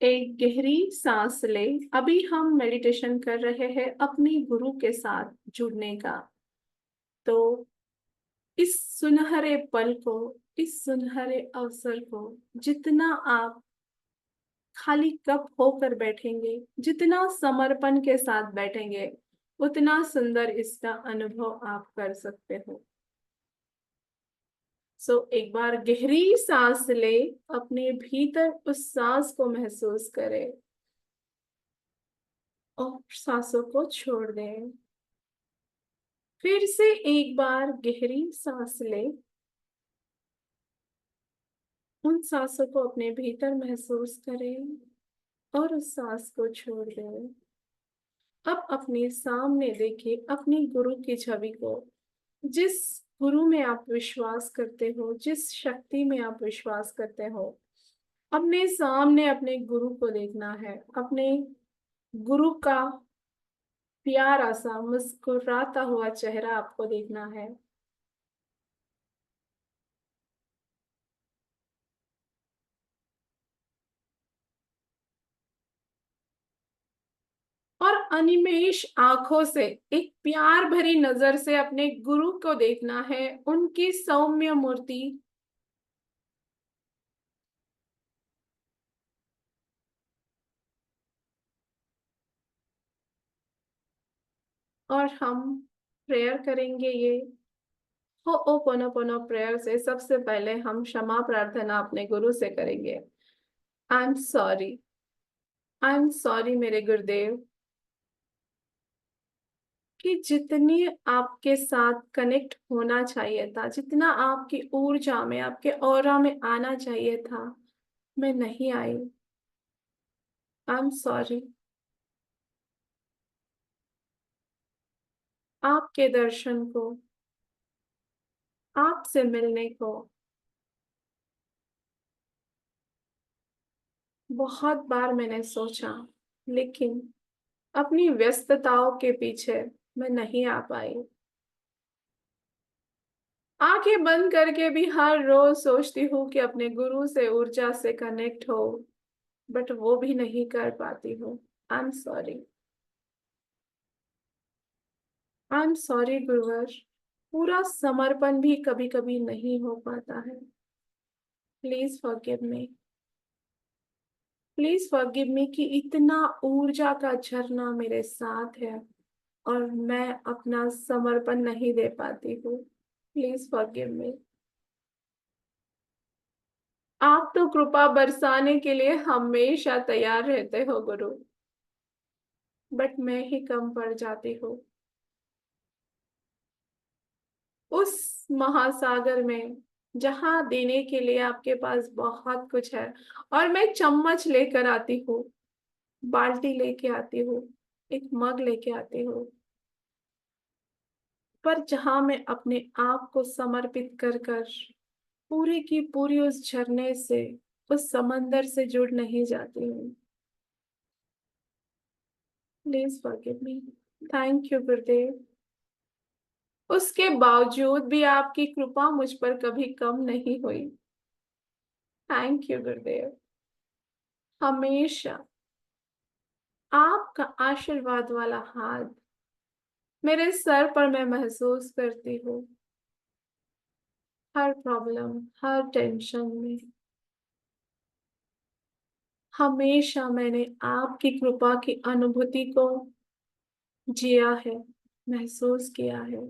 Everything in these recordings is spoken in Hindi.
एक गहरी सांस ले। अभी हम मेडिटेशन कर रहे हैं अपने गुरु के साथ जुड़ने का। तो इस सुनहरे पल को, इस सुनहरे अवसर को, जितना आप खाली कप होकर बैठेंगे, जितना समर्पण के साथ बैठेंगे, उतना सुंदर इसका अनुभव आप कर सकते हो। एक बार गहरी सांस ले, अपने भीतर उस सांस को महसूस करें और सांसों को छोड़ दें। फिर से एक बार गहरी सांस ले, उन सांसों को अपने भीतर महसूस करें और उस सांस को छोड़ दें। अब अपने सामने देखिए अपनी गुरु की छवि को। जिस गुरु में आप विश्वास करते हो, जिस शक्ति में आप विश्वास करते हो, अपने सामने अपने गुरु को देखना है। अपने गुरु का प्यारा सा मुस्कुराता हुआ चेहरा आपको देखना है। और अनिमेष आंखों से, एक प्यार भरी नजर से अपने गुरु को देखना है, उनकी सौम्य मूर्ति। और हम प्रेयर करेंगे ये हो ओ पोनो पोनो प्रेयर से। सबसे पहले हम क्षमा प्रार्थना अपने गुरु से करेंगे। I am sorry, I am sorry मेरे गुरुदेव, कि जितनी आपके साथ कनेक्ट होना चाहिए था, जितना आपकी ऊर्जा में, आपके ऑरा में आना चाहिए था, मैं नहीं आई। I am sorry. आपके दर्शन को, आपसे मिलने को बहुत बार मैंने सोचा, लेकिन अपनी व्यस्तताओं के पीछे मैं नहीं आ पाई। आंखें बंद करके भी हर रोज सोचती हूँ कि अपने गुरु से ऊर्जा से कनेक्ट हो, बट वो भी नहीं कर पाती हूँ। I am sorry, I am sorry गुरुवर। पूरा समर्पण भी कभी कभी नहीं हो पाता है। Please forgive me, please forgive me कि इतना ऊर्जा का झरना मेरे साथ है और मैं अपना समर्पण नहीं दे पाती हूँ। Please forgive me. आप तो कृपा बरसाने के लिए हमेशा तैयार रहते हो गुरु, बट मैं ही कम पड़ जाती हूँ उस महासागर में, जहां देने के लिए आपके पास बहुत कुछ है। और मैं चम्मच लेकर आती हूँ, बाल्टी लेके आती हूँ, एक मग लेके आती हूँ, पर जहां मैं अपने आप को समर्पित कर कर पूरी की पूरी उस झरने से, उस समंदर से जुड़ नहीं जाती हूँ। Please forgive me. Thank you गुरुदेव। उसके बावजूद भी आपकी कृपा मुझ पर कभी कम नहीं हुई। थैंक यू गुरुदेव। हमेशा आपका आशीर्वाद वाला हाथ मेरे सर पर मैं महसूस करती हूँ, हर प्रॉब्लम, हर टेंशन में। हमेशा मैंने आपकी कृपा की अनुभूति को जिया है, महसूस किया है।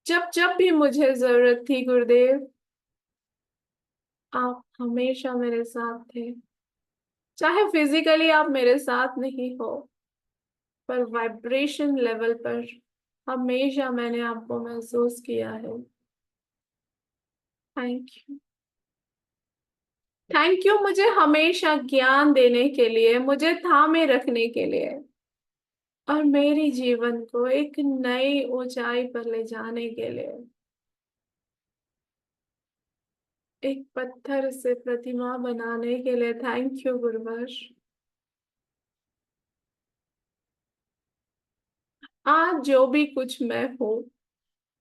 जब जब भी मुझे जरूरत थी गुरुदेव, आप हमेशा मेरे साथ थे। चाहे फिजिकली आप मेरे साथ नहीं हो, पर वाइब्रेशन लेवल पर हमेशा मैंने आपको महसूस किया है। Thank you. थैंक यू मुझे हमेशा ज्ञान देने के लिए, मुझे थामे रखने के लिए, और मेरी जीवन को एक नई ऊंचाई पर ले जाने के लिए। एक पत्थर से प्रतिमा बनाने के लिए थैंक यू गुरुवर। आज जो भी कुछ मैं हूँ,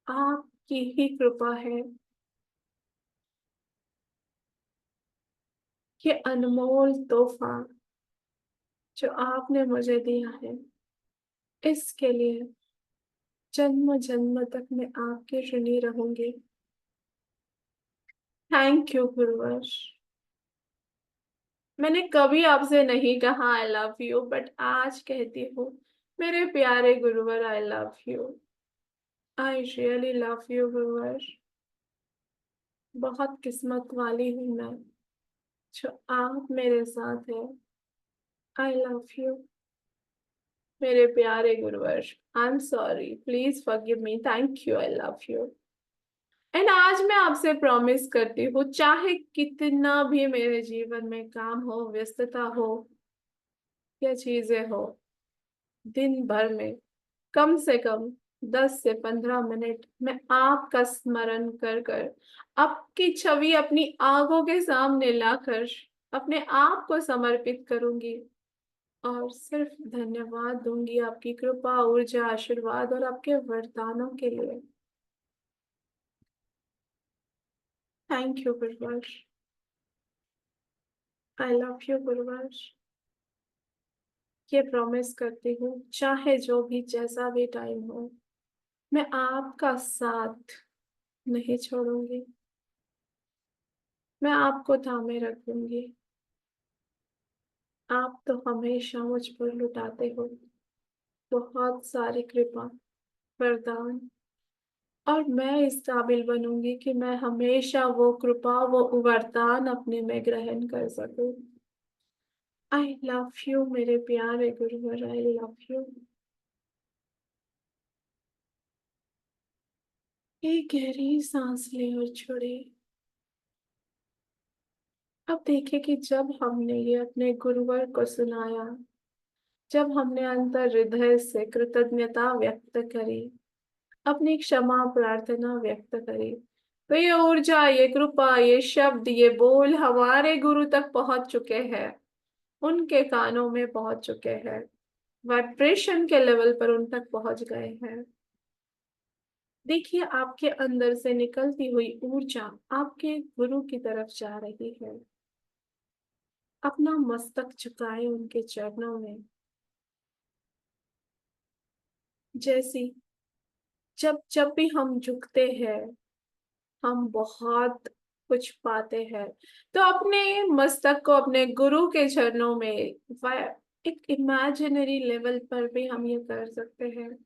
आपकी ही कृपा है। ये अनमोल तोहफा जो आपने मुझे दिया है, इसके लिए जन्म जन्म तक मैं आपके ऋणी रहूंगी। थैंक यू गुरुवर। मैंने कभी आपसे नहीं कहा आई लव यू, बट आज कहती हूँ। मेरे प्यारे गुरुवर, आई love you. I really love you गुरुवर। बहुत किस्मत वाली हूँ मैं जो आप मेरे साथ है। आई लव यू मेरे प्यारे गुरुवर। I am sorry, please forgive me. Thank you, I love you. And आज मैं आपसे प्रॉमिस करती हूँ, चाहे कितना भी मेरे जीवन में काम हो, व्यस्तता हो या चीजें हो, दिन भर में कम से कम 10 से 15 मिनट मैं आपका स्मरण कर कर आपकी छवि अपनी आंखों के सामने लाकर अपने आप को समर्पित करूंगी और सिर्फ धन्यवाद दूंगी आपकी कृपा, ऊर्जा, आशीर्वाद और आपके वरदानों के लिए। थैंक यू गुरुवर। आई लव यू गुरुवर। ये प्रॉमिस करती हूँ, चाहे जो भी जैसा भी टाइम हो, मैं आपका साथ नहीं छोड़ूंगी। मैं आपको थामे रखूंगी। आप तो हमेशा मुझ पर लुटाते हो बहुत सारी कृपा, वरदान, और मैं इस काबिल बनूंगी कि मैं हमेशा वो कृपा, वो वरदान अपने में ग्रहण कर सकूं। आई लव यू मेरे प्यारे गुरुवर, आई लव यू। एक गहरी सांस ले और छोड़े। अब देखे कि जब हमने ये अपने गुरुवर को सुनाया, जब हमने अंतर हृदय से कृतज्ञता व्यक्त करी, अपनी क्षमा प्रार्थना व्यक्त करी, तो ये ऊर्जा, ये कृपा, ये शब्द, ये बोल हमारे गुरु तक पहुंच चुके हैं। उनके कानों में पहुंच चुके हैं। वाइब्रेशन के लेवल पर उन तक पहुंच गए हैं। देखिए, आपके अंदर से निकलती हुई ऊर्जा आपके गुरु की तरफ जा रही है। अपना मस्तक झुकाए उनके चरणों में। जैसी जब जब भी हम झुकते हैं, हम बहुत कुछ पाते हैं। तो अपने मस्तक को अपने गुरु के चरणों में एक इमेजिनरी लेवल पर भी हम ये कर सकते हैं।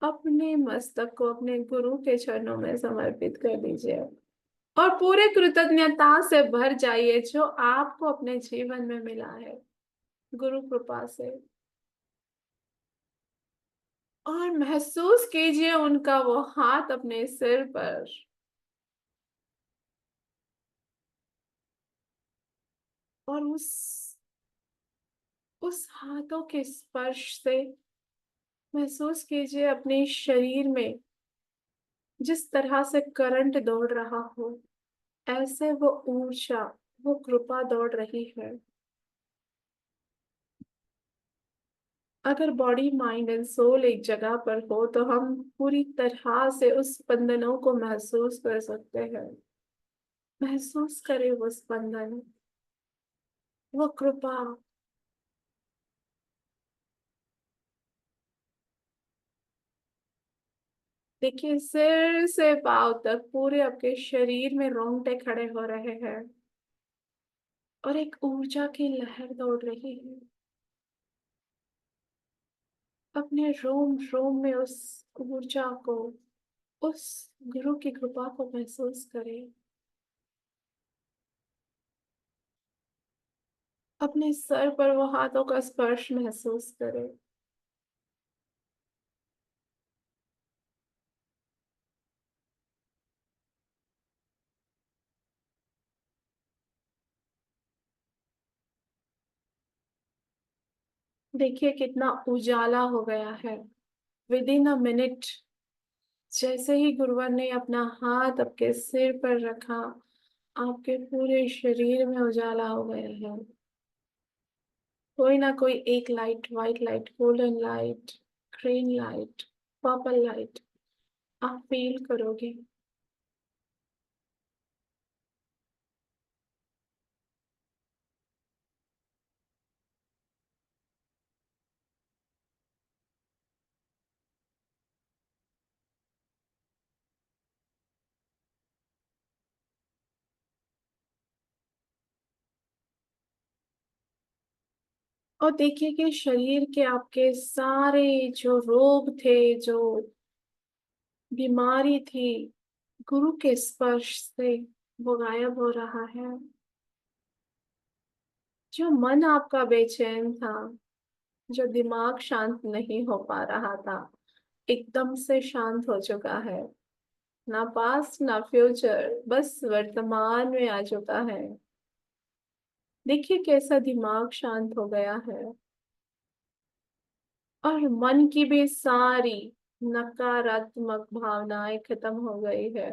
अपने मस्तक को अपने गुरु के चरणों में समर्पित कर दीजिए और पूरे कृतज्ञता से भर जाइए जो आपको अपने जीवन में मिला है गुरु कृपा से। और महसूस कीजिए उनका वो हाथ अपने सिर पर, और उस हाथों के स्पर्श से महसूस कीजिए अपने शरीर में जिस तरह से करंट दौड़ रहा हो, ऐसे वो ऊर्जा, वो कृपा दौड़ रही है। अगर बॉडी, माइंड एंड सोल एक जगह पर हो तो हम पूरी तरह से उस स्पंदनों को महसूस कर सकते हैं। महसूस करें वो स्पंदन, वो कृपा। देखिए, सिर से पांव तक पूरे आपके शरीर में रोंगटे खड़े हो रहे हैं और एक ऊर्जा की लहर दौड़ रही है। अपने रोम रोम में उस ऊर्जा को, उस गुरु की कृपा को महसूस करें। अपने सर पर वो हाथों का स्पर्श महसूस करें। देखिए कितना उजाला हो गया है विद इन अ मिनट। जैसे ही गुरुवर ने अपना हाथ आपके सिर पर रखा, आपके पूरे शरीर में उजाला हो गया है। कोई ना कोई एक light, white light, golden light, green light, purple light आप फील करोगे। और देखिए कि शरीर के आपके सारे जो रोग थे, जो बीमारी थी, गुरु के स्पर्श से वो गायब हो रहा है। जो मन आपका बेचैन था, जो दिमाग शांत नहीं हो पा रहा था, एकदम से शांत हो चुका है। ना पास्ट ना फ्यूचर, बस वर्तमान में आ चुका है। देखिए कैसा दिमाग शांत हो गया है। और मन की भी सारी नकारात्मक भावनाएं खत्म हो गई है।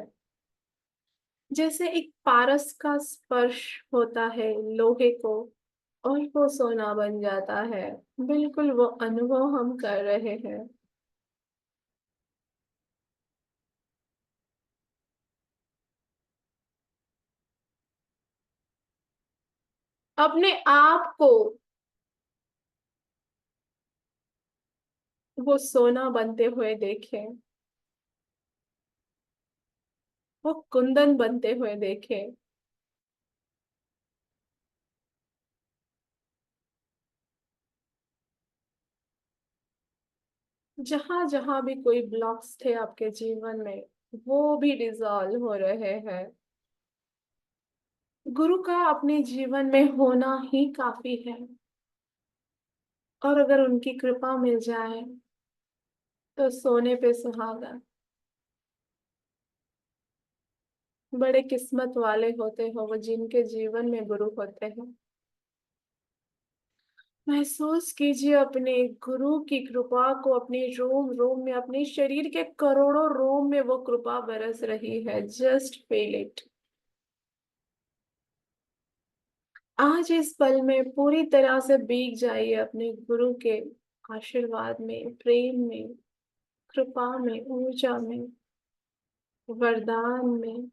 जैसे एक पारस का स्पर्श होता है लोहे को, और वो सोना बन जाता है। बिल्कुल वो अनुभव हम कर रहे हैं। अपने आप को वो सोना बनते हुए देखें, वो कुंदन बनते हुए देखें। जहां जहां भी कोई ब्लॉक्स थे आपके जीवन में, वो भी डिसॉल्व हो रहे हैं। गुरु का अपने जीवन में होना ही काफी है। और अगर उनकी कृपा मिल जाए तो सोने पे सुहागा। बड़े किस्मत वाले होते हो वो जिनके जीवन में गुरु होते हैं। महसूस कीजिए अपने गुरु की कृपा को, अपने रोम रोम में, अपने शरीर के करोड़ों रोम में वो कृपा बरस रही है। Just feel it. आज इस पल में पूरी तरह से भीग जाइए अपने गुरु के आशीर्वाद में, प्रेम में, कृपा में, ऊर्जा में, वरदान में।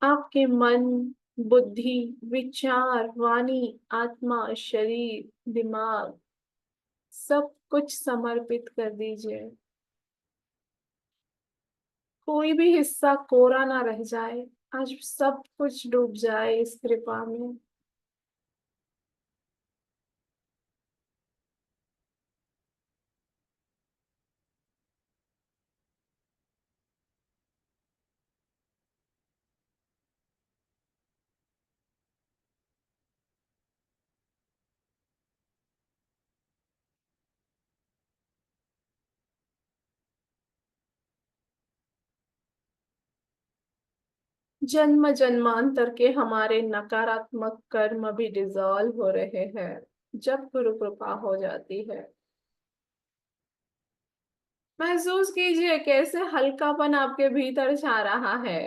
आपके मन, बुद्धि, विचार, वाणी, आत्मा, शरीर, दिमाग, सब कुछ समर्पित कर दीजिए। कोई भी हिस्सा कोरा ना रह जाए। आज सब कुछ डूब जाए इस कृपा में। जन्म जन्मांतर के हमारे नकारात्मक कर्म भी डिसॉल्व हो रहे हैं जब गुरु कृपा हो जाती है। महसूस कीजिए कैसे हल्कापन आपके भीतर छा रहा है।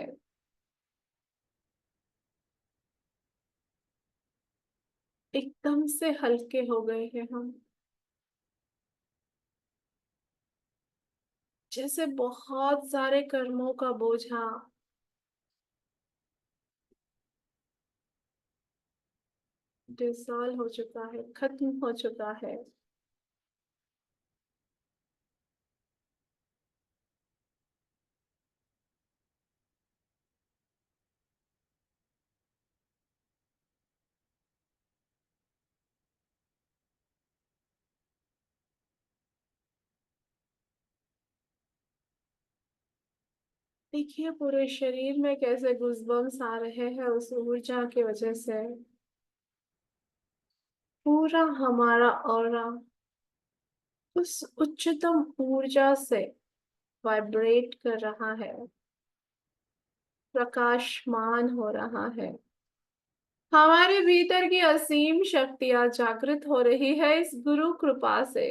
एकदम से हल्के हो गए हैं हम। जैसे बहुत सारे कर्मों का बोझा डिसॉल्व हो चुका है, खत्म हो चुका है। देखिए पूरे शरीर में कैसे गूज़बम्स आ रहे हैं उस ऊर्जा की वजह से। पूरा हमारा ऑरा उस उच्चतम ऊर्जा से वाइब्रेट कर रहा है, प्रकाशमान हो रहा है। हमारे भीतर की असीम शक्तियां जागृत हो रही है इस गुरु कृपा से।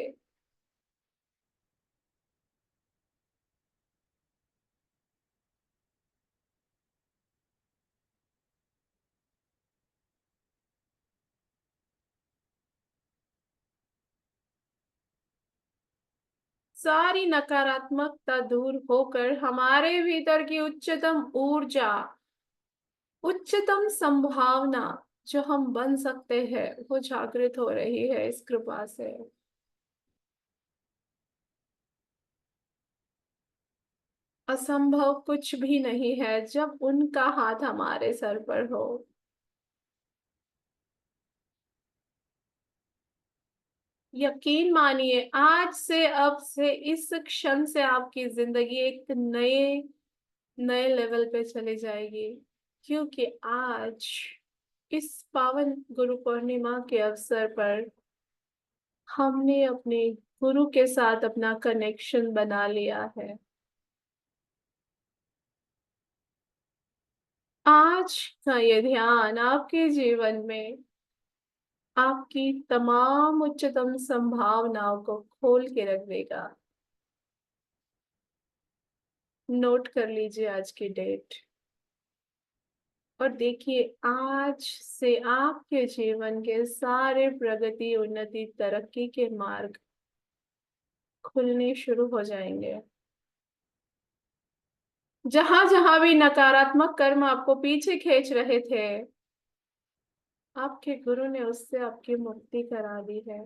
सारी नकारात्मकता दूर होकर हमारे भीतर की उच्चतम ऊर्जा, उच्चतम संभावना जो हम बन सकते हैं, वो जागृत हो रही है इस कृपा से। असंभव कुछ भी नहीं है जब उनका हाथ हमारे सर पर हो। यकीन मानिए, आज से, अब से, इस क्षण से आपकी जिंदगी एक नए नए लेवल पे चली जाएगी। क्योंकि आज इस पावन गुरु पूर्णिमा के अवसर पर हमने अपने गुरु के साथ अपना कनेक्शन बना लिया है। आज का ये ध्यान आपके जीवन में आपकी तमाम उच्चतम संभावनाओं को खोल के रख देगा। नोट कर लीजिए आज की डेट और देखिए, आज से आपके जीवन के सारे प्रगति, उन्नति, तरक्की के मार्ग खुलने शुरू हो जाएंगे। जहां जहां भी नकारात्मक कर्म आपको पीछे खींच रहे थे, आपके गुरु ने उससे आपकी मुक्ति करा दी है।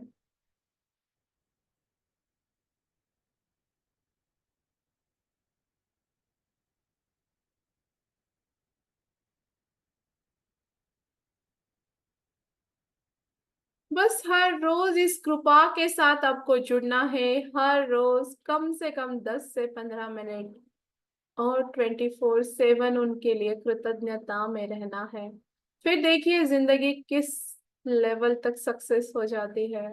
बस हर रोज इस कृपा के साथ आपको जुड़ना है। हर रोज कम से कम 10 से 15 मिनट और 24/7 उनके लिए कृतज्ञता में रहना है। फिर देखिए जिंदगी किस लेवल तक सक्सेस हो जाती है।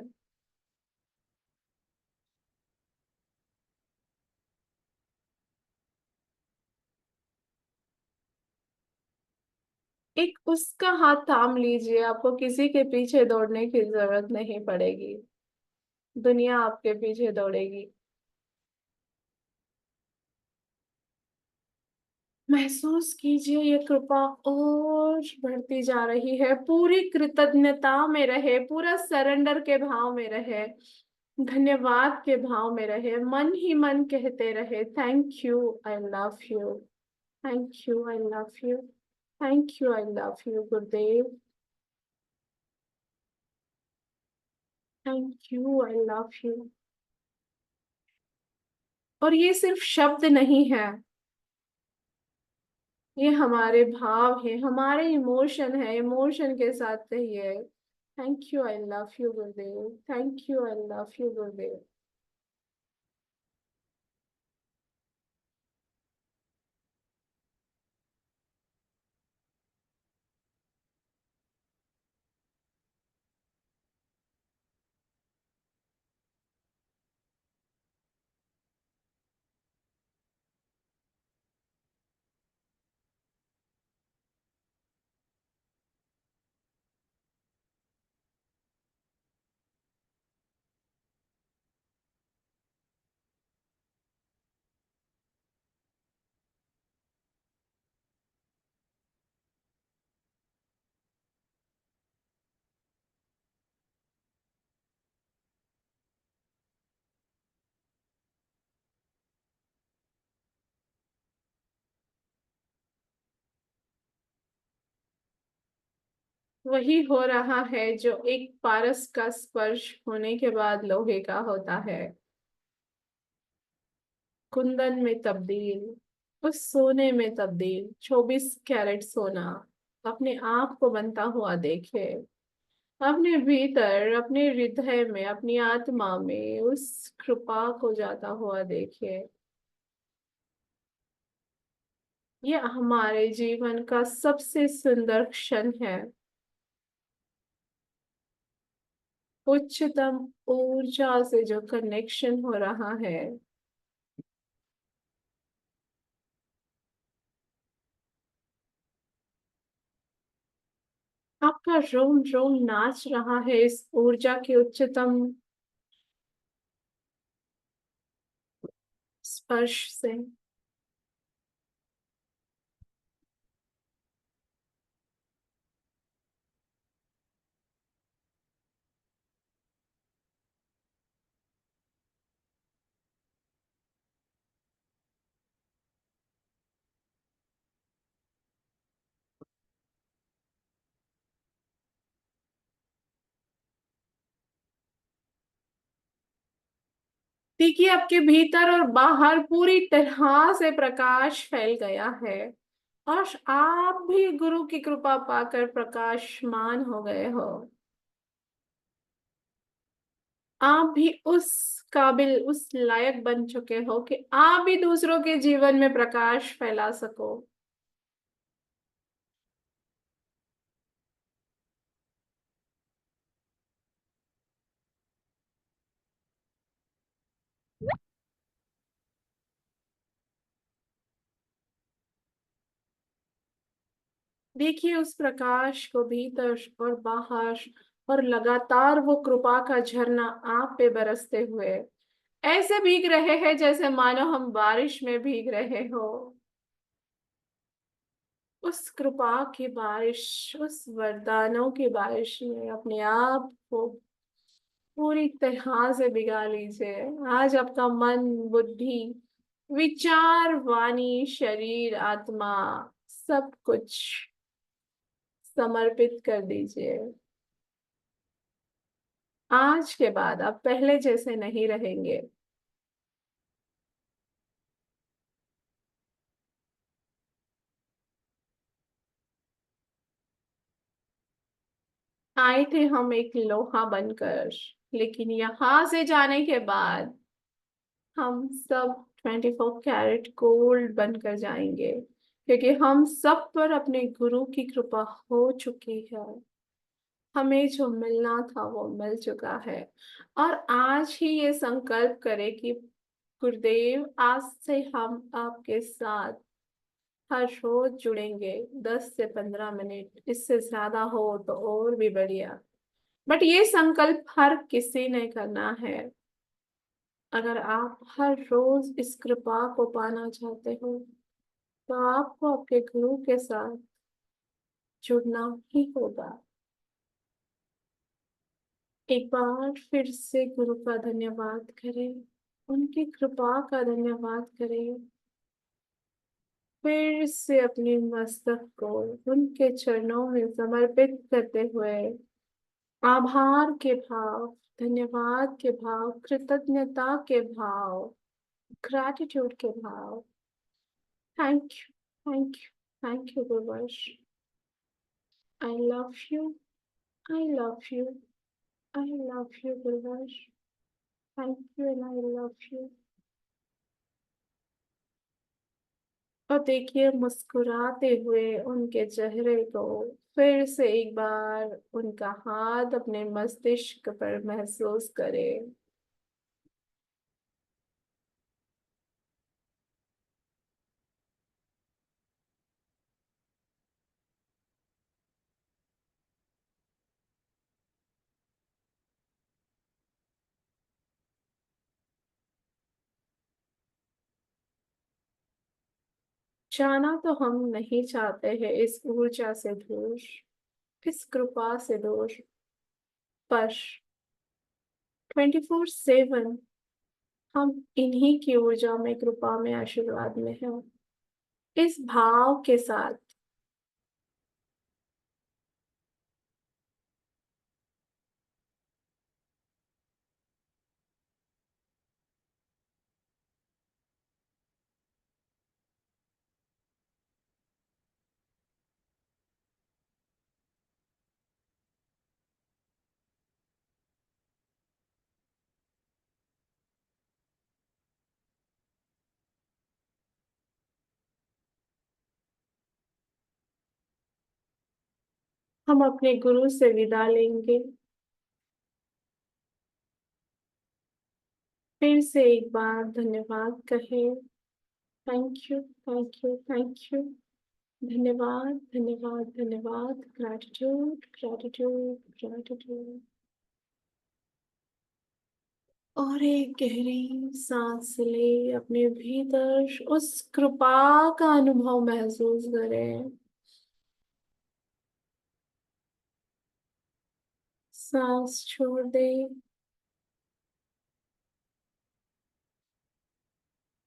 एक उसका हाथ थाम लीजिए, आपको किसी के पीछे दौड़ने की जरूरत नहीं पड़ेगी। दुनिया आपके पीछे दौड़ेगी। महसूस कीजिए ये कृपा और बढ़ती जा रही है। पूरी कृतज्ञता में रहे, पूरा सरेंडर के भाव में रहे, धन्यवाद के भाव में रहे, मन ही मन कहते रहे, thank you, I love you, thank you, I love you, thank you, I love you Gurudev, thank you, I love you. और ये सिर्फ शब्द नहीं है, ये हमारे भाव है, हमारे इमोशन है। इमोशन के साथ कहिए, thank you, I love you Gurudev, thank you, I love you Gurudev. वही हो रहा है जो एक पारस का स्पर्श होने के बाद लोहे का होता है, कुंदन में तब्दील, उस सोने में तब्दील। 24 कैरेट सोना अपने आप को बनता हुआ देखे, अपने भीतर, अपने हृदय में, अपनी आत्मा में उस कृपा को जाता हुआ देखे। ये हमारे जीवन का सबसे सुंदर क्षण है। उच्चतम ऊर्जा से जो कनेक्शन हो रहा है, आपका रोम रोम नाच रहा है इस ऊर्जा के उच्चतम स्पर्श से। देखिए आपके भीतर और बाहर पूरी तरह से प्रकाश फैल गया है और आप भी गुरु की कृपा पाकर प्रकाशमान हो गए हो। आप भी उस काबिल, उस लायक बन चुके हो कि आप भी दूसरों के जीवन में प्रकाश फैला सको। देखिए उस प्रकाश को भीतर और बाहर, और लगातार वो कृपा का झरना आप पे बरसते हुए ऐसे भीग रहे हैं जैसे मानो हम बारिश में भीग रहे हो। उस कृपा की बारिश, उस वरदानों की बारिश में अपने आप को पूरी तरह से भिगा लीजिए। आज आपका मन, बुद्धि, विचार, वाणी, शरीर, आत्मा, सब कुछ समर्पित कर दीजिए। आज के बाद आप पहले जैसे नहीं रहेंगे। आए थे हम एक लोहा बनकर, लेकिन यहाँ से जाने के बाद हम सब 24 कैरेट गोल्ड बनकर जाएंगे, क्योंकि हम सब पर अपने गुरु की कृपा हो चुकी है। हमें जो मिलना था वो मिल चुका है। और आज ही ये संकल्प करें कि गुरुदेव, आज से हम आपके साथ हर रोज जुड़ेंगे, 10 से 15 मिनट, इससे ज्यादा हो तो और भी बढ़िया। बट ये संकल्प हर किसी ने करना है। अगर आप हर रोज इस कृपा को पाना चाहते हो तो आपको आपके गुरु के साथ जुड़ना ही होगा। एक बार फिर से गुरु का धन्यवाद करें, उनकी कृपा का धन्यवाद करें। फिर से अपने मस्तक को उनके चरणों में समर्पित करते हुए आभार के भाव, धन्यवाद के भाव, कृतज्ञता के भाव, ग्रैटिट्यूड के भाव। Thank you, thank you, thank you Guruvash. I love you, I love you, I love you Guruvash. Thank you and I love you. और देखिए मुस्कुराते हुए उनके चेहरे को फिर से एक बार उनका हाथ अपने मस्तिष्क पर महसूस करें। जाना तो हम नहीं चाहते हैं इस ऊर्जा से दूर, इस कृपा से दूर, पर 24/7 हम इन्हीं की ऊर्जा में, कृपा में, आशीर्वाद में हैं। इस भाव के साथ हम अपने गुरु से विदा लेंगे। फिर से एक बार धन्यवाद कहें। Thank you, thank you, thank you. धन्यवाद, धन्यवाद, धन्यवाद। Gratitude, gratitude, gratitude. और एक गहरी सांस ले, अपने भीतर उस कृपा का अनुभव महसूस करें। सांस छोड़ दे।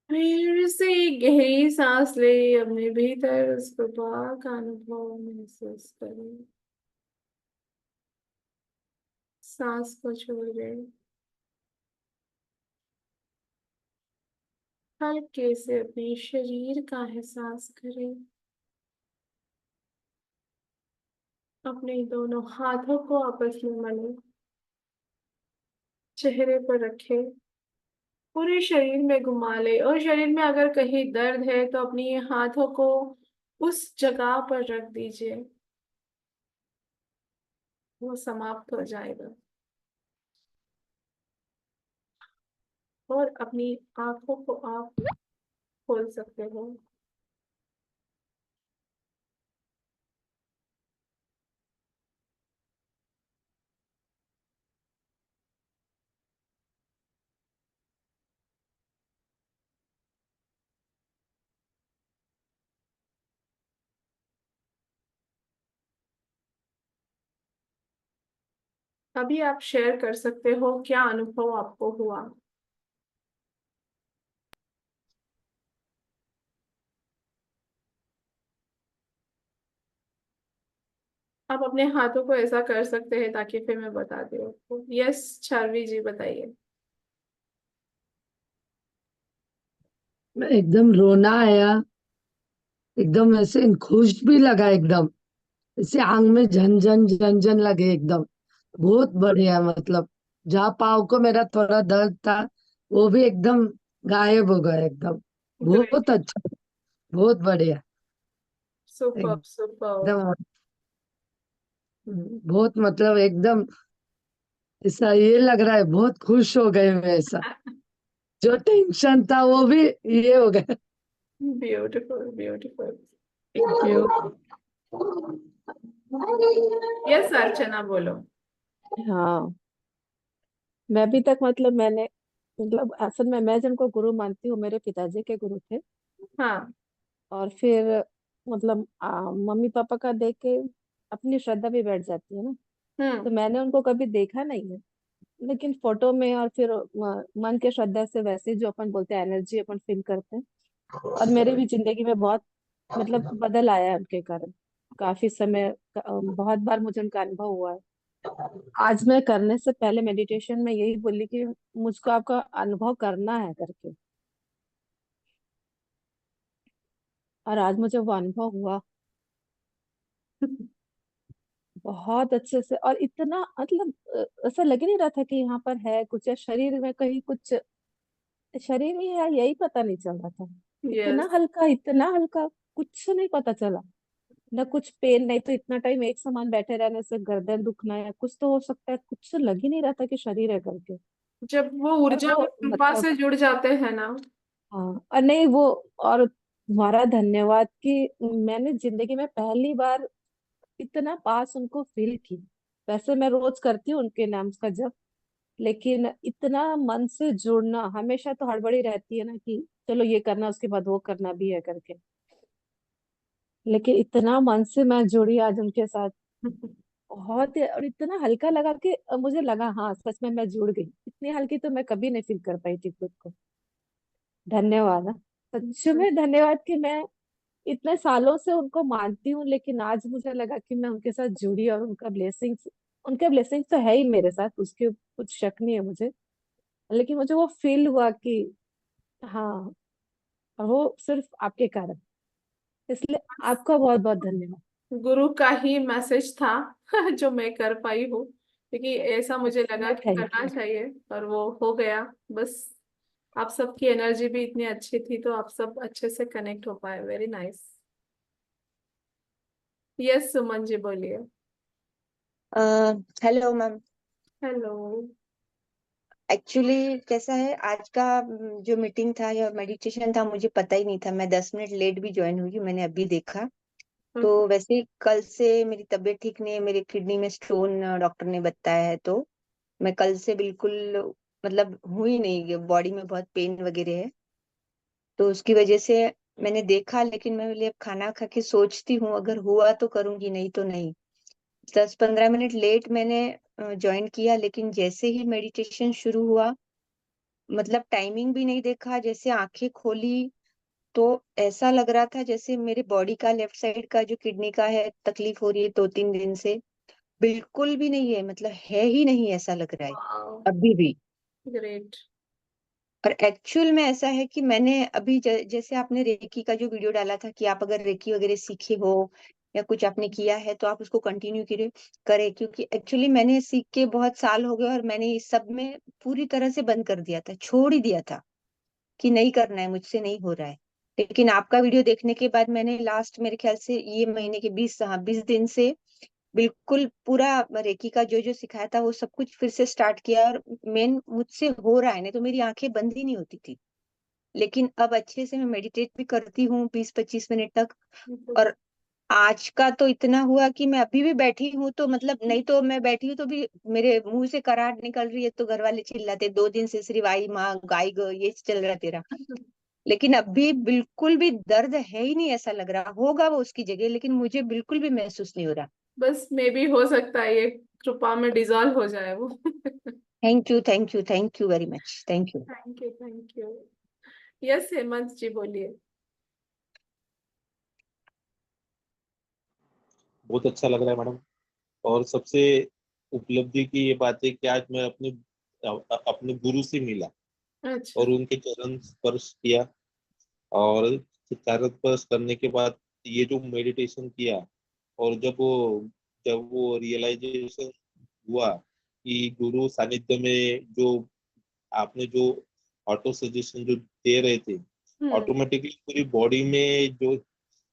फिर से एक गहरी सांस ले, अपने भीतर उस कृपा का अनुभव महसूस करें। सांस को छोड़ दे। हल्के से अपने शरीर का एहसास करें। अपने दोनों हाथों को आपस में मलो। चेहरे पर रखे, पूरे शरीर में घुमा ले, और शरीर में अगर कहीं दर्द है तो अपनी हाथों को उस जगह पर रख दीजिए, वो समाप्त हो जाएगा। और अपनी आंखों को आप खोल सकते हो। अभी आप शेयर कर सकते हो क्या अनुभव आपको हुआ। आप अपने हाथों को ऐसा कर सकते हैं ताकि फिर मैं बताती हूँ। यस चार्वी जी बताइए। एकदम रोना आया, एकदम ऐसे खुश भी लगा, एकदम ऐसे आंख में झन झन झन झन लगे एकदम। बहुत बढ़िया, मतलब जहाँ पाँव को मेरा थोड़ा दर्द था वो भी एकदम गायब हो गया एकदम। ग्रेट। बहुत अच्छा, बहुत बढ़िया। Super super. एकदम बहुत, मतलब एकदम ऐसा ये लग रहा है, बहुत खुश हो गए मैं ऐसा। जो टेंशन था वो भी ये हो गया। Beautiful beautiful. Thank you. Yes Archana बोलो। हाँ, मैं अभी तक मतलब मैंने मतलब असल में मैं जिनको गुरु मानती हूँ मेरे पिताजी के गुरु थे। हाँ। और फिर मतलब मम्मी पापा का देख के अपनी श्रद्धा भी बैठ जाती है ना। तो हम्म। मैंने उनको कभी देखा नहीं है, लेकिन फोटो में और फिर मन के श्रद्धा से वैसे जो अपन बोलते हैं एनर्जी अपन फील करते हैं। और मेरे भी जिंदगी में बहुत मतलब बदल आया है उनके कारण। काफी समय बहुत बार मुझे उनका अनुभव हुआ है। आज मैं करने से पहले मेडिटेशन में यही बोली कि मुझको आपका अनुभव करना है करके। और आज मुझे वो अनुभव हुआ बहुत अच्छे से। और इतना मतलब ऐसा लग ही नहीं रहा था कि यहाँ पर है कुछ या शरीर में कहीं कुछ शरीर ही है, यही पता नहीं चल रहा था। यस। इतना हल्का, कुछ नहीं पता चला। ना कुछ पेन, नहीं तो इतना टाइम एक समान बैठे रहने से गर्दन दुखना या कुछ तो हो सकता है, कुछ तो लग ही नहीं रहा था कि शरीर है करके। जब वो और ऊर्जा वो और कृपा मतलब से जुड़ जाते हैं ना। हाँ, और नहीं वो, और तुम्हारा धन्यवाद कि मैंने जिंदगी में पहली बार इतना पास उनको फील की। वैसे मैं रोज करती हूँ उनके नाम का जप, लेकिन इतना मन से जुड़ना, हमेशा तो हड़बड़ी रहती है ना कि चलो ये करना उसके बाद वो करना भी है करके। लेकिन इतना मन से मैं जुड़ी आज उनके साथ, बहुत और इतना हल्का लगा कि मुझे लगा हाँ सच में मैं जुड़ गई। इतनी हल्की तो मैं कभी नहीं फील कर पाई थी खुद को। धन्यवाद हाँ। सच में धन्यवाद कि मैं इतने सालों से उनको मानती हूँ, लेकिन आज मुझे लगा कि मैं उनके साथ जुड़ी और उनका ब्लेसिंग्स तो है ही मेरे साथ, उसके कुछ शक नहीं है मुझे। लेकिन मुझे वो फील हुआ कि हाँ, और वो सिर्फ आपके कारण। इसलिए आपका बहुत बहुत धन्यवाद। गुरु का ही मैसेज था जो मैं कर पाई हूँ, क्योंकि ऐसा मुझे सच लगा में कि थैंक करना यू। चाहिए और वो हो गया। बस आप सबकी एनर्जी भी इतनी अच्छी थी तो आप सब अच्छे से कनेक्ट हो पाए। Very nice. Yes Suman ji बोलिए। Hello ma'am. हेलो। एक्चुअली कैसा है आज का जो मीटिंग था या मेडिटेशन था मुझे पता ही नहीं था। मैं 10 मिनट लेट भी ज्वाइन हुई, मैंने अभी देखा। तो वैसे ही कल से मेरी तबीयत ठीक नहीं है, मेरी किडनी में स्टोन डॉक्टर ने बताया है। तो मैं कल से बिल्कुल मतलब हुई नहीं, बॉडी में बहुत पेन वगैरह है। तो उसकी वजह से मैंने देखा, लेकिन मैं बोली अब खाना खा के सोचती हूँ, अगर हुआ तो करूंगी, नहीं तो नहीं। 10-15 मिनट लेट मैंने ज्वाइन किया, लेकिन जैसे ही मेडिटेशन शुरू हुआ, मतलब टाइमिंग भी नहीं देखा, जैसे आंखें खोली तो ऐसा लग रहा था जैसे मेरे बॉडी का लेफ्ट साइड का जो किडनी का है तकलीफ हो रही है 2-3 दिन से, बिल्कुल भी नहीं है, मतलब है ही नहीं, ऐसा लग रहा है वाओ। अभी भी। ग्रेट। और एक्चुअल में ऐसा है कि मैंने अभी जैसे आपने रेकी का जो वीडियो डाला था कि आप अगर रेकी वगैरह सीखे हो या कुछ आपने किया है तो आप उसको कंटिन्यू करें, क्योंकि एक्चुअली मैंने सीख के बहुत साल हो गए और मैंने इस सब में पूरी तरह से बंद कर दिया था, छोड़ ही दिया था कि नहीं करना है, मुझसे नहीं हो रहा है। लेकिन आपका वीडियो देखने के बाद मैंने लास्ट मेरे ख्याल से ये महीने के 20 दिन से बिल्कुल पूरा रेकी का जो जो सिखाया था वो सब कुछ फिर से स्टार्ट किया, और मेन मुझसे हो रहा है, नहीं तो मेरी आंखें बंद ही नहीं होती थी। लेकिन अब अच्छे से मैं मेडिटेट भी करती हूँ 20-25 मिनट तक। और आज का तो इतना हुआ कि मैं अभी भी बैठी हूँ तो मतलब, नहीं तो मैं बैठी हूँ तो भी मेरे मुंह से कराहट निकल रही है तो घर वाले चिल्लाते 2 दिन से सिर्फ आई माँ गाई गो ये चल रहा है तेरा। लेकिन अभी बिल्कुल भी दर्द है ही नहीं, ऐसा लग रहा होगा वो उसकी जगह, लेकिन मुझे बिल्कुल भी महसूस नहीं हो रहा। बस मे भी हो सकता है ये कृपा में डिजॉल्व हो जाए वो। Thank you, thank you, thank you very much, thank you. Thank you, thank you. Yes Hemant ji बोलिए। बहुत अच्छा लग रहा है मैडम। और सबसे उपलब्धि की ये बात है कि आज मैं अपने गुरु से मिला अच्छा। और उनके चरण स्पर्श किया। और चरण स्पर्श करने के बाद ये जो मेडिटेशन किया, और जब वो रियलाइजेशन हुआ कि गुरु सानिध्य में जो आपने जो ऑटो सजेशन जो दे रहे थे, हम्म। ऑटोमेटिकली पूरी बॉडी में जो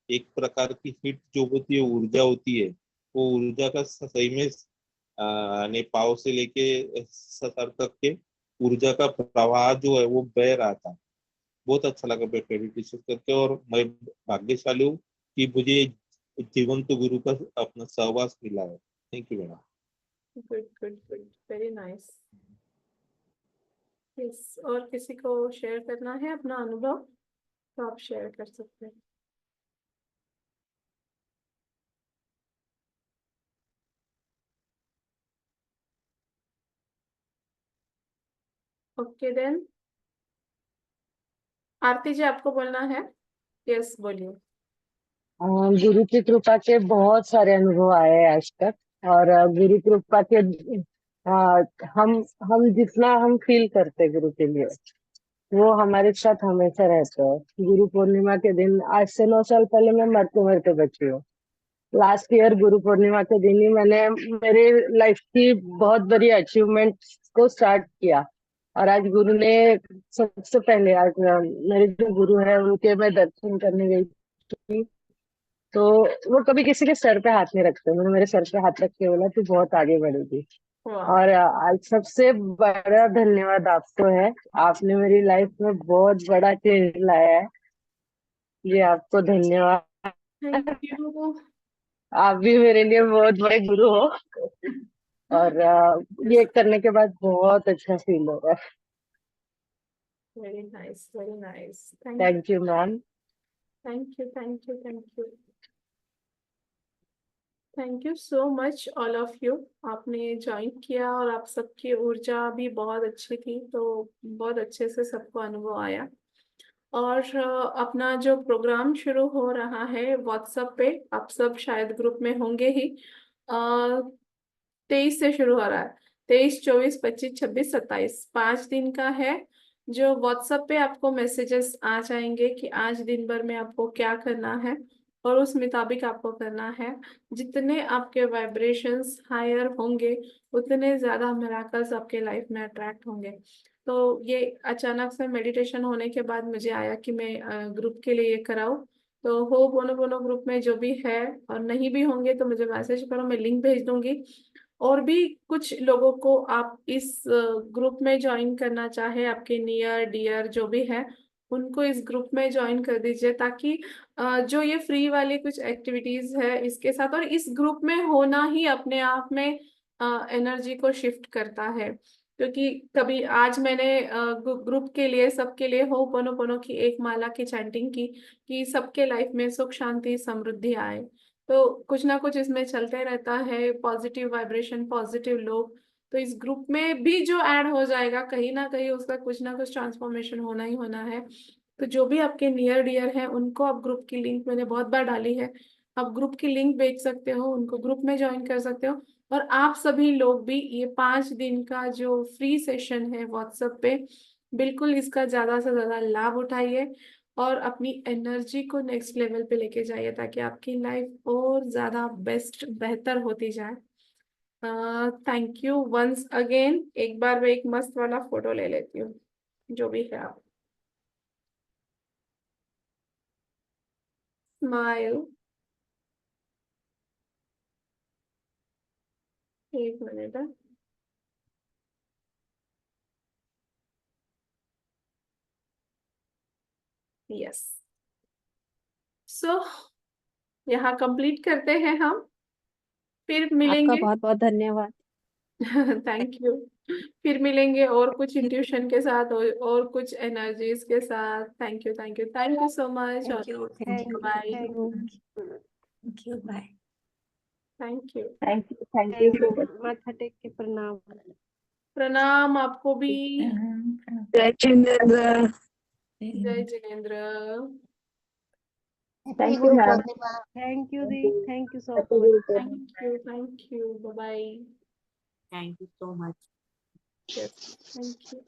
एक प्रकार की हिट जो होती है, ऊर्जा होती है, वो ऊर्जा का सही में यानी पाँव से लेके सर तक के ऊर्जा का प्रवाह जो है वो बह रहा था। बहुत अच्छा लगा मेडिटेशन करके, और मैं भाग्यशाली हूँ कि मुझे जीवंत गुरु का अपना सहवास मिला है। Thank you madam. Good good good, very nice. Yes, और किसी को शेयर करना है अपना अनुभव तो आप शेयर कर सकते हैं। ओके देन, आरती जी आपको बोलना है? यस बोलिए। गुरु की कृपा के बहुत सारे अनुभव आए हैं आज तक। और गुरु कृपा के अ, हम हम जितना हम फील करते हैं गुरु के लिए, वो हमारे साथ हमेशा रहते हैं। गुरु पूर्णिमा के दिन, आज से 9 साल पहले मैं मरते मरते बची हूँ। लास्ट ईयर गुरु पूर्णिमा के दिन ही मैंने मेरे लाइफ की बहुत बड़ी अचीवमेंट को स्टार्ट किया। और आज गुरु ने, सबसे पहले आज मेरे जो गुरु है उनके मैं दर्शन करने गई थी। तो वो कभी किसी के सर पे हाथ नहीं रखते, उन्होंने मेरे सर पे हाथ रख के बोला तू बहुत आगे बढ़ेगी। वाह। और आज सबसे बड़ा धन्यवाद आपको है। आपने मेरी लाइफ में बहुत बड़ा चेंज लाया है। ये आपको धन्यवाद। Thank you. आप भी मेरे लिए बहुत बड़े गुरु हो। और ये करने के बाद बहुत अच्छा फील हो रहा है। Very nice, very nice. Thank thank you ma'am. Thank you, thank you, thank you. Thank you so much all of you. आपने ज्वाइन किया और आप सबकी ऊर्जा भी बहुत अच्छी थी, तो बहुत अच्छे से सबको अनुभव आया। और अपना जो प्रोग्राम शुरू हो रहा है व्हाट्सएप पे, आप सब शायद ग्रुप में होंगे ही। 23 से शुरू हो रहा है। 23, 24, 25, 26, 27, 5 दिन का है। जो व्हाट्सएप पे आपको मैसेजेस आ जाएंगे कि आज दिन भर में आपको क्या करना है, और उस मुताबिक आपको करना है। जितने आपके वाइब्रेशंस हायर होंगे, उतने ज्यादा मिराकल्स आपके लाइफ में अट्रैक्ट होंगे। तो ये अचानक से मेडिटेशन होने के बाद मुझे आया कि मैं ग्रुप के लिए ये कराऊं। तो हो बोनो बोनो ग्रुप में जो भी है, और नहीं भी होंगे तो मुझे मैसेज करो, मैं लिंक भेज दूंगी। और भी कुछ लोगों को आप इस ग्रुप में ज्वाइन करना चाहे, आपके नियर डियर जो भी है, उनको इस ग्रुप में ज्वाइन कर दीजिए, ताकि जो ये फ्री वाली कुछ एक्टिविटीज है इसके साथ, और इस ग्रुप में होना ही अपने आप में एनर्जी को शिफ्ट करता है। क्योंकि कभी आज मैंने ग्रुप के लिए, सबके लिए हो पोनो पोनो की एक माला की चैंटिंग की कि सबके लाइफ में सुख शांति समृद्धि आए। तो कुछ ना कुछ इसमें चलते रहता है, पॉजिटिव वाइब्रेशन, पॉजिटिव लोग। तो इस ग्रुप में भी जो ऐड हो जाएगा, कहीं ना कहीं उसका कुछ ना कुछ ट्रांसफॉर्मेशन होना ही होना है। तो जो भी आपके नियर डियर हैं उनको आप ग्रुप की लिंक, मैंने बहुत बार डाली है, आप ग्रुप की लिंक भेज सकते हो, उनको ग्रुप में ज्वाइन कर सकते हो। और आप सभी लोग भी ये 5 दिन का जो फ्री सेशन है व्हाट्सएप पे, बिल्कुल इसका ज्यादा से ज्यादा लाभ उठाइए। और अपनी एनर्जी को नेक्स्ट लेवल पे लेके जाइए ताकि आपकी लाइफ और ज्यादा बेस्ट बेहतर होती जाए। Thank you once again. एक बार मैं एक मस्त वाला फोटो ले लेती हूँ, जो भी है आप। स्माइल। एक मिनट। यस। सो यहाँ कंप्लीट करते हैं हम, फिर आपका मिलेंगे। बहुत बहुत धन्यवाद। Thank you. फिर मिलेंगे और कुछ इंट्यूशन के साथ और कुछ एनर्जीज के साथ। Thank you, thank you, thank you so much. Thank you, thank you, bye. Thank you, bye. Thank you. Thank you. माथा टेक के प्रणाम। प्रणाम आपको भी। जय जिनेंद्र। जय Jinendra. Thank you ma'am. Thank you दी, thank you so much. Thank you, bye bye. Thank you so much. Yes, thank you.